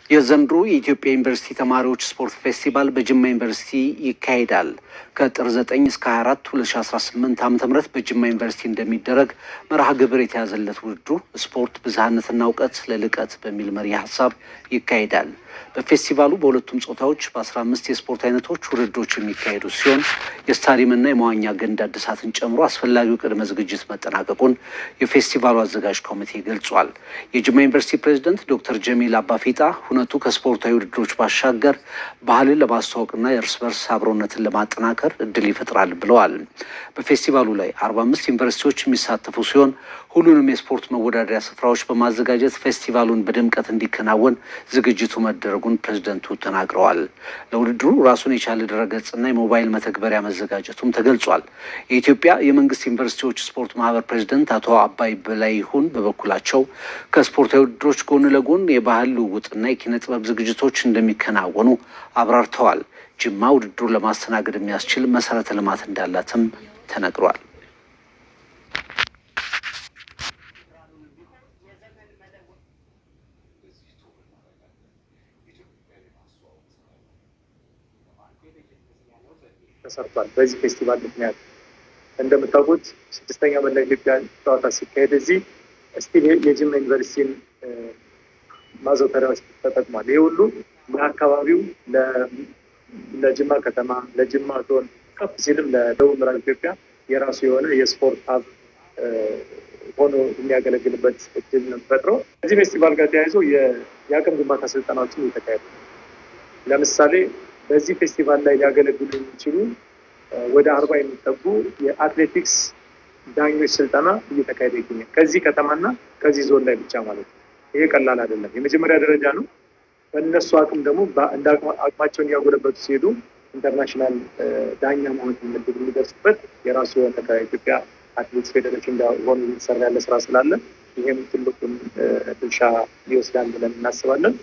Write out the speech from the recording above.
የዘንድሮ የኢትዮጵያ ዩኒቨርሲቲ ተማሪዎች ስፖርት ፌስቲቫል በጅማ ዩኒቨርሲቲ ይካሄዳል። ከጥር 9 እስከ 24 2018 ዓ.ም በጅማ ዩኒቨርሲቲ እንደሚደረግ መርሃ ግብር የተያዘለት ውድድሩ ስፖርት ብዝሃነትና እውቀት ለልቀት በሚል መሪ ሀሳብ ይካሄዳል። በፌስቲቫሉ በሁለቱም ጾታዎች በ15 የስፖርት አይነቶች ውድድሮች የሚካሄዱ ሲሆን የስታዲየምና የመዋኛ ገንዳ እድሳትን ጨምሮ አስፈላጊው ቅድመ ዝግጅት መጠናቀቁን የፌስቲቫሉ አዘጋጅ ኮሚቴ ገልጿል። የጅማ ዩኒቨርሲቲ ፕሬዝደንት ዶክተር ጀሚል አባፊጣ ሁነቱ ከስፖርታዊ ውድድሮች ባሻገር ባህልን ለማስተዋወቅና የእርስ በርስ አብሮነትን ለማጠናከር እድል ይፈጥራል ብለዋል። በፌስቲቫሉ ላይ 45 ዩኒቨርሲቲዎች የሚሳተፉ ሲሆን ሁሉንም የስፖርት መወዳደሪያ ስፍራዎች በማዘጋጀት ፌስቲቫሉን በድምቀት እንዲከናወን ዝግጅቱ መደረጉን ፕሬዝደንቱ ተናግረዋል። ለውድድሩ ራሱን የቻለ ድረገጽና የሞባይል መተግበሪያ መዘጋጀቱም ተገልጿል። የኢትዮጵያ የመንግስት ዩኒቨርሲቲዎች ስፖርት ማህበር ፕሬዝደንት አቶ አባይ በላይሁን በበኩላቸው ከስፖርታዊ ውድድሮች ጎን ለጎን የባህል ልውውጥና የኪነ ጥበብ ዝግጅቶች እንደሚከናወኑ አብራርተዋል። ጅማ ውድድሩን ለማስተናገድ የሚያስችል መሰረተ ልማት እንዳላትም ተነግሯል። ተሰርቷል። በዚህ ፌስቲቫል ምክንያት እንደምታውቁት 6ኛ መላ ኢትዮጵያ ጨዋታ ሲካሄድ እዚህ ስቲል የጅማ ዩኒቨርሲቲን ማዘውተሪያዎች ተጠቅሟል። ይህ ሁሉ ለአካባቢው ለጅማ ከተማ፣ ለጅማ ዞን ከፍ ሲልም ለደቡብ ምዕራብ ኢትዮጵያ የራሱ የሆነ የስፖርት ሀብ ሆኖ የሚያገለግልበት እድል ነው ፈጥረው ከዚህ ፌስቲቫል ጋር ተያይዞ የአቅም ግንባታ ስልጠናዎችን እየተካሄዱ ለምሳሌ በዚህ ፌስቲቫል ላይ ሊያገለግሉ የሚችሉ ወደ 40 የሚጠጉ የአትሌቲክስ ዳኞች ስልጠና እየተካሄደ ይገኛል። ከዚህ ከተማና ከዚህ ዞን ላይ ብቻ ማለት ነው። ይሄ ቀላል አይደለም። የመጀመሪያ ደረጃ ነው። በእነሱ አቅም ደግሞ እንደ አቅማቸውን እያጎለበቱ ሲሄዱ ኢንተርናሽናል ዳኛ መሆን የሚደርስበት የራሱ የሆነ ከኢትዮጵያ አትሌቲክስ ፌዴሬሽን ጋር ሆኖ እየተሰራ ያለ ስራ ስላለ ይሄም ትልቁን ድርሻ ይወስዳል ብለን እናስባለን።